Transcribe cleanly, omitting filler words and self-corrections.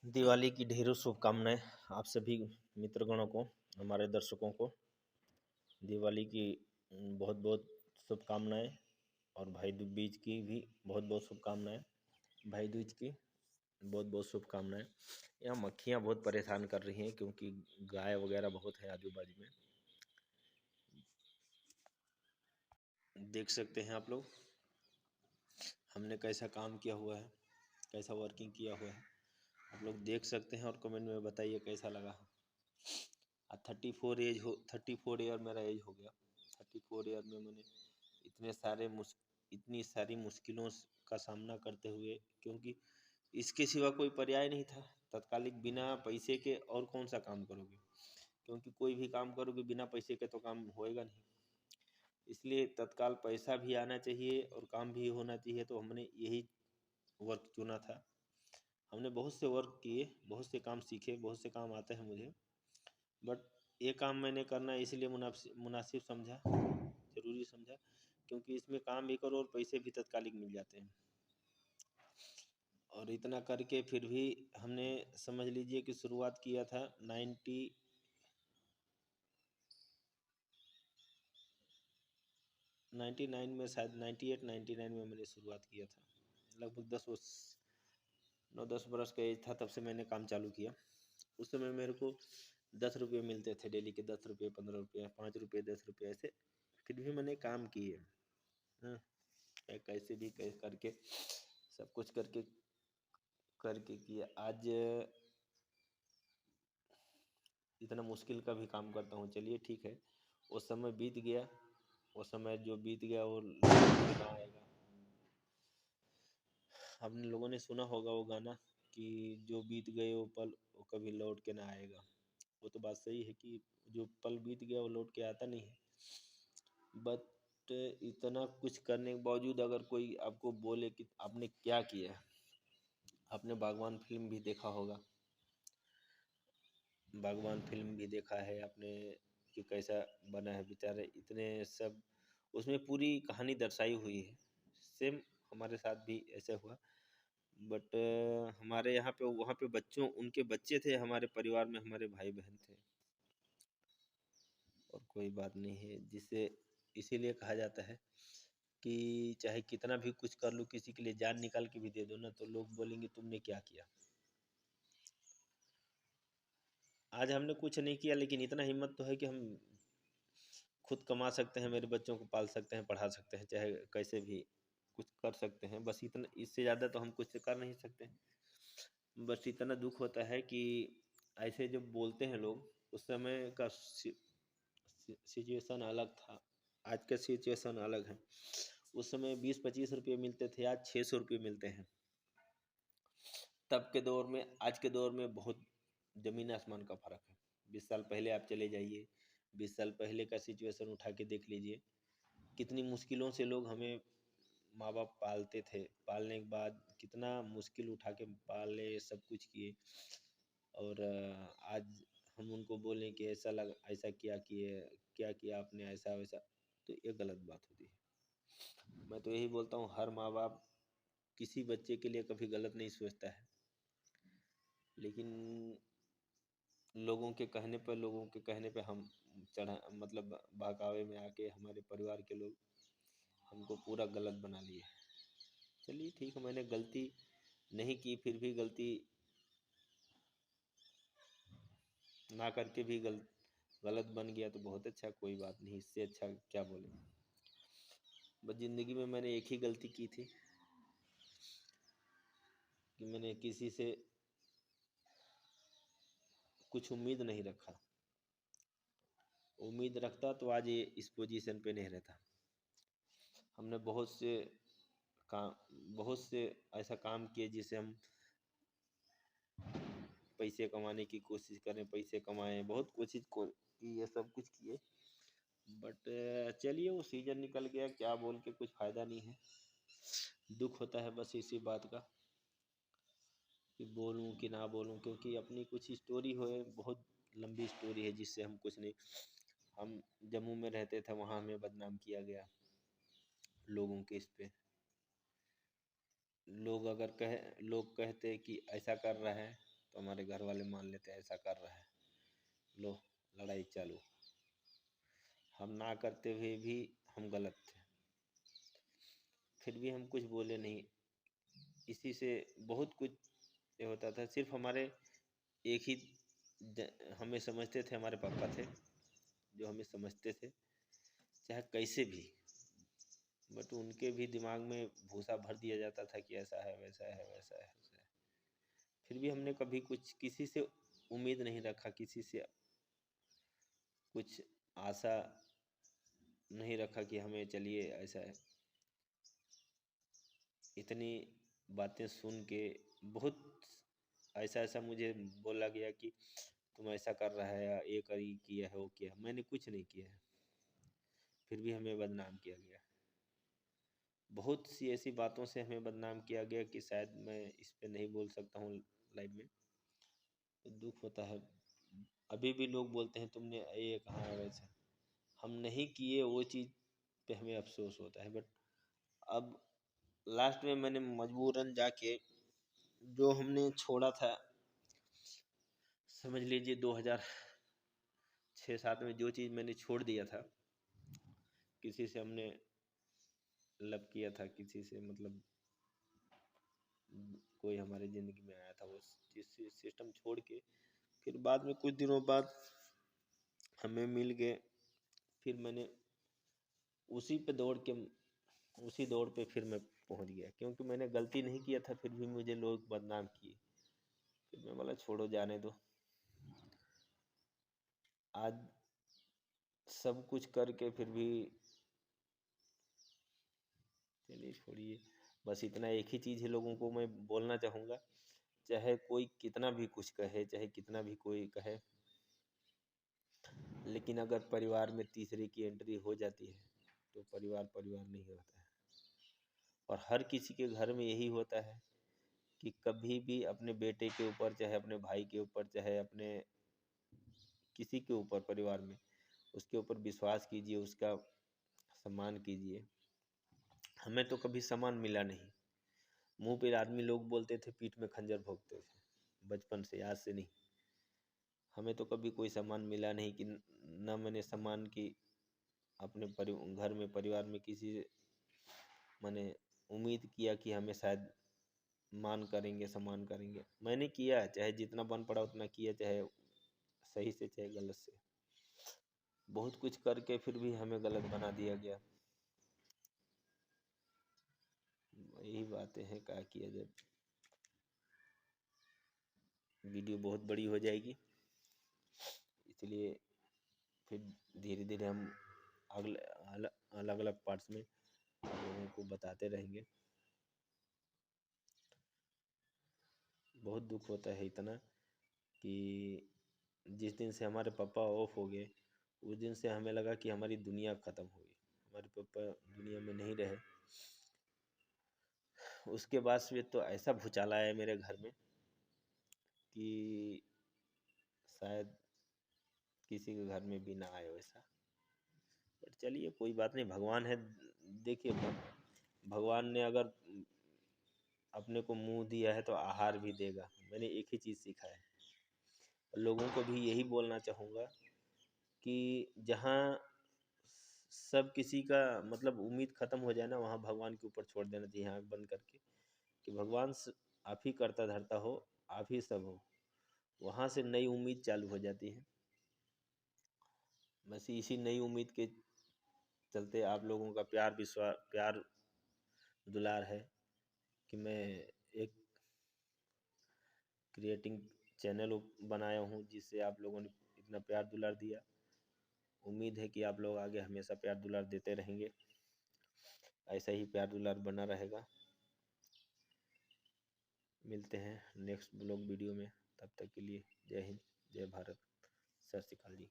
दिवाली की ढेरों शुभकामनाएं आप सभी मित्रगणों को, हमारे दर्शकों को दिवाली की बहुत बहुत शुभकामनाएं और भाई बीज की भी बहुत बहुत शुभकामनाएं। भाई दूज की बहुत बहुत शुभकामनाएं। यहाँ मक्खियाँ बहुत परेशान कर रही हैं क्योंकि गाय वगैरह बहुत है आजू बाजू में। देख सकते हैं आप लोग हमने कैसा काम किया हुआ है, कैसा वर्किंग किया हुआ है। आप लोग देख सकते हैं और कमेंट में बताइए कैसा लगा। 34 ईयर मेरा एज हो गया। 34 ईयर में मैंने इतनी सारी मुश्किलों का सामना करते हुए, क्योंकि इसके सिवा कोई पर्याय नहीं था। तत्कालिक बिना पैसे के और कौन सा काम करोगे, क्योंकि कोई भी काम करोगे बिना पैसे के तो काम होएगा नहीं। इसलिए तत्काल पैसा भी आना चाहिए और काम भी होना चाहिए, तो हमने यही वर्क चुना था। हमने बहुत से वर्क किए, बहुत से काम सीखे, बहुत से काम आते हैं मुझे, बट ये काम मैंने करना इसलिए मुनासिब समझा, ज़रूरी समझा, क्योंकि इसमें काम भी करो और पैसे भी तत्कालिक मिल जाते हैं। और इतना करके फिर भी हमने समझ लीजिए कि शुरुआत किया था 99 में, शायद 98 99 में मैंने शुरुआत किया था। लगभग 9-10 बरस का एज था तब से मैंने काम चालू किया। उस समय मेरे को 10 रुपये मिलते थे, डेली के 10 रुपये, 15 रुपये, 5 रुपये, 10 रुपये ऐसे। फिर भी मैंने काम किए, हाँ, कैसे भी कैसे करके सब कुछ करके करके किया। आज इतना मुश्किल का भी काम करता हूँ। चलिए ठीक है, वो समय बीत गया, वो समय जो बीत गया वो लौट के ना आएगा। हम लोगों ने सुना होगा वो गाना कि जो बीत गए वो पल वो कभी लौट के ना आएगा। वो तो बात सही है कि जो पल बीत गया वो लौट के आता नहीं है। बट इतना कुछ करने के बावजूद अगर कोई आपको बोले कि आपने क्या किया है, आपने बागवान फिल्म भी देखा होगा, बागवान फिल्म भी देखा है आपने कि कैसा बना है। बेचारे इतने सब, उसमें पूरी कहानी दर्शाई हुई है। सेम हमारे साथ भी ऐसे हुआ, बट हमारे यहाँ पे वहाँ पे बच्चों उनके बच्चे थे, हमारे परिवार में हमारे भाई बहन थे। और कोई बात नहीं है, जिससे इसीलिए कहा जाता है कि चाहे कितना भी कुछ कर लो, किसी के लिए जान निकाल के भी दे दो ना, तो लोग बोलेंगे तुमने क्या किया। आज हमने कुछ नहीं किया, लेकिन इतना हिम्मत तो है कि हम खुद कमा सकते हैं, मेरे बच्चों को पाल सकते हैं, पढ़ा सकते हैं, चाहे कैसे भी कुछ कर सकते हैं। बस इतना, इससे ज़्यादा तो हम कुछ कर नहीं सकते। बस इतना दुख होता है कि ऐसे जब बोलते हैं लोग, उस समय का सिचुएशन अलग था, आज का सिचुएशन अलग है। उस समय 20-25 रुपये मिलते थे, आज 600 रुपये मिलते हैं। तब के दौर में आज के दौर में बहुत ज़मीन आसमान का फ़र्क है। 20 साल पहले आप चले जाइए, 20 साल पहले का सिचुएशन उठा के देख लीजिए, कितनी मुश्किलों से लोग हमें माँ बाप पालते थे। पालने के बाद कितना मुश्किल उठा के पाले, सब कुछ किए, और आज हम उनको बोलें कि ऐसा क्या किया आपने, ऐसा वैसा, तो ये गलत बात होती है। मैं तो यही बोलता हूँ, हर माँ बाप किसी बच्चे के लिए कभी गलत नहीं सोचता है, लेकिन लोगों के कहने पे हम चढ़ा, मतलब बहकावे में आके हमारे परिवार के लोग हमको पूरा गलत बना लिए। चलिए ठीक है, मैंने गलती नहीं की, फिर भी गलती ना करके भी गलत बन गया तो बहुत अच्छा, कोई बात नहीं, इससे अच्छा क्या बोले। बस ज़िंदगी में मैंने एक ही गलती की थी कि मैंने किसी से कुछ उम्मीद नहीं रखा। उम्मीद रखता तो आज ये इस पोजीशन पे नहीं रहता। हमने काम बहुत से ऐसा काम किए जिससे हम पैसे कमाने की कोशिश करें, पैसे कमाएं, बहुत कोशिश की, ये सब कुछ किए, बट चलिए वो सीजन निकल गया, क्या बोल के कुछ फ़ायदा नहीं है। दुख होता है बस इसी बात का कि बोलूं कि ना बोलूं, क्योंकि अपनी कुछ स्टोरी हो, बहुत लंबी स्टोरी है, जिससे हम कुछ नहीं। हम जम्मू में रहते थे, वहाँ हमें बदनाम किया गया लोगों के इस पे। लोग कहते कि ऐसा कर रहा है, तो हमारे घर वाले मान लेते हैं ऐसा कर रहा है, लो लड़ाई चालू। हम ना करते हुए भी हम गलत थे, फिर भी हम कुछ बोले नहीं। इसी से बहुत कुछ ये होता था। सिर्फ हमारे एक ही हमें समझते थे, हमारे पापा थे जो हमें समझते थे चाहे कैसे भी, बट उनके भी दिमाग में भूसा भर दिया जाता था कि ऐसा है वैसा है वैसा है वैसा है। फिर भी हमने कभी कुछ किसी से उम्मीद नहीं रखा, किसी से कुछ आशा नहीं रखा कि हमें चलिए ऐसा है। इतनी बातें सुन के बहुत ऐसा ऐसा मुझे बोला गया कि तुम ऐसा कर रहा है, ये करी किया है वो किया, मैंने कुछ नहीं किया है, फिर भी हमें बदनाम किया गया। बहुत सी ऐसी बातों से हमें बदनाम किया गया कि शायद मैं इस पे नहीं बोल सकता हूँ लाइव में, तो दुख होता है। अभी भी लोग बोलते हैं तुमने ये कहा है वैसा, हम नहीं किए वो चीज़ पे हमें अफसोस होता है। बट अब लास्ट में मैंने मजबूरन जाके जो हमने छोड़ा था, समझ लीजिए 2006-07 में जो चीज़ मैंने छोड़ दिया था, किसी से हमने लव किया था, किसी से मतलब कोई हमारे ज़िंदगी में आया था, वो सिस्टम छोड़ के फिर बाद में कुछ दिनों बाद हमें मिल गए। फिर मैंने उसी पे दौड़ के उसी दौड़ पे फिर मैं पहुंच गया, क्योंकि मैंने गलती नहीं किया था, फिर भी मुझे लोग बदनाम किए। फिर मैं बोला छोड़ो जाने दो। आज सब कुछ करके फिर भी चलिए छोड़िए। बस इतना एक ही चीज़ है लोगों को मैं बोलना चाहूँगा, चाहे कोई कितना भी कुछ कहे, चाहे कितना भी कोई कहे, लेकिन अगर परिवार में तीसरे की एंट्री हो जाती है तो परिवार परिवार नहीं होता है। और हर किसी के घर में यही होता है कि कभी भी अपने बेटे के ऊपर, चाहे अपने भाई के ऊपर, चाहे अपने किसी के ऊपर परिवार में, उसके ऊपर विश्वास कीजिए, उसका सम्मान कीजिए। हमें तो कभी सम्मान मिला नहीं। मुंह पे आदमी लोग बोलते थे, पीठ में खंजर भोंकते थे, बचपन से, आज से नहीं। हमें तो कभी कोई सम्मान मिला नहीं कि न मैंने सम्मान की अपने घर में परिवार में किसी से मैंने उम्मीद किया कि हमें शायद मान करेंगे, सम्मान करेंगे। मैंने किया, चाहे जितना बन पड़ा उतना किया, चाहे सही से चाहे गलत से। बहुत कुछ करके फिर भी हमें गलत बना दिया गया। यही बातें हैं, क्या किया जाए। वीडियो बहुत बड़ी हो जाएगी, इसलिए फिर धीरे धीरे हम अगले अलग अलग पार्ट्स में लोगों को बताते रहेंगे। बहुत दुख होता है इतना कि जिस दिन से हमारे पापा ऑफ हो गए, उस दिन से हमें लगा कि हमारी दुनिया ख़त्म हो गई, हमारे पापा दुनिया में नहीं रहे। उसके बाद से तो ऐसा भूचाल आया मेरे घर में कि शायद किसी के घर में भी ना आए वैसा। पर चलिए कोई बात नहीं, भगवान है। देखिए भगवान ने अगर अपने को मुंह दिया है तो आहार भी देगा। मैंने एक ही चीज़ सीखा है, लोगों को भी यही बोलना चाहूँगा कि जहाँ सब किसी का मतलब उम्मीद ख़त्म हो जाए ना, वहाँ भगवान के ऊपर छोड़ देना चाहिए आँख बंद करके, कि भगवान आप ही करता धरता हो, आप ही सब हो। वहाँ से नई उम्मीद चालू हो जाती है। बस इसी नई उम्मीद के चलते आप लोगों का प्यार दुलार है कि मैं एक क्रिएटिंग चैनल बनाया हूँ, जिससे आप लोगों ने इतना प्यार दुलार दिया। उम्मीद है कि आप लोग आगे हमेशा प्यार दुलार देते रहेंगे, ऐसा ही प्यार दुलार बना रहेगा। मिलते हैं नेक्स्ट ब्लॉग वीडियो में, तब तक के लिए जय हिंद, जय भारत। सत श्री अकाल जी।